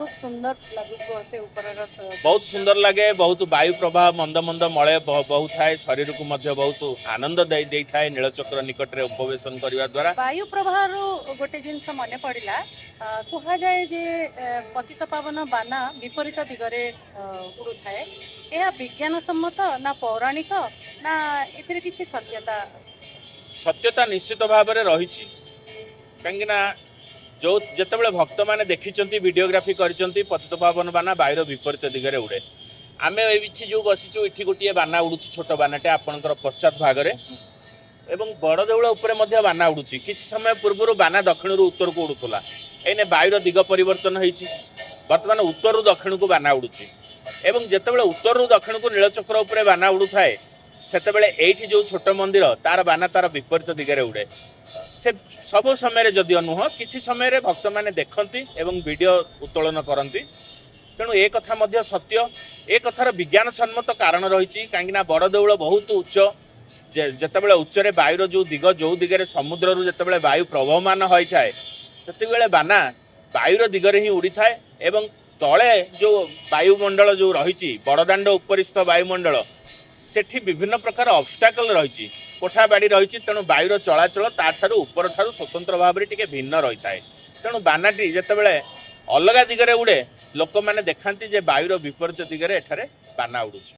बहुत सुंदर लगुच से ऊपर बहुत सुंदर लगे। बहुत वायु प्रभाव मंद मंद मलय बहुत थाए, शरीर को मध्य बहुत आनंद दे थाए नीलचक्र निकट रे उपवेशन करने द्वारा। वायु प्रभाव गोटे जिनस मन पड़ा कह जाए जे पतित पावन बाना विपरीत दिगरे उड़ू थाए। यह विज्ञान सम्मत ना पौराणिक ना एथिरे किछि सत्यता? सत्यता निश्चित भाव में रही कहीं जो जिते भक्त मैंने देखी वीडियोग्राफी करती पतित पावन बाना वायुर विपरीत दिगरे उड़े। आम ये जो बसीचु ये गोटे बाना उड़ू छोट बानाटे आपंकर पश्चात भागरे एवं बड़ देउल उपरे बाना उड़ूची। किसी समय पूर्व बाना दक्षिण रु उत्तर को उड़ूला, एने वायुर दिग परिवर्तन होती बर्तमान उत्तर रु दक्षिण को बाना उड़ूची। एवं जितेबाला उत्तर रु दक्षिण को नीलचक्र उपरे बाना उड़ू थाए सेतेबेले एठी जो छोट मंदिर तार बाना तार विपरीत दिगरे उड़े। से सब समय जदियो नुह किसी समय भक्त मैंने देखती एवं वीडियो उत्तोलन करती। तेणु ए कथा मध्य सत्य, ए कथार विज्ञान सम्मत कारण रही कहीं बड़ देउल बहुत उच्च। जितेबाला उच्चरे वायुर जो दिग जो दिगरे समुद्र जितेबाला वायु प्रवहमान होता है से बाना वायुर दिगरे ही उड़ी थाए। एवं तले जो वायुमंडल जो रही बड़दाण्ड उपरिस्थ वायुमंडल सेठी विभिन्न प्रकार ऑब्स्टैकल रही कोठा बाड़ी रही। तेणु वायुर चलाचल ताठारू ऊपर ठारू स्वतंत्र भाव में टिके भिन्न रही है। तेणु बानाटी जितेबाला अलग दिगरे उड़े लोक मैंने देखती जे वायुर विपरीत दिगरे एठारे बाना उड़ुछि।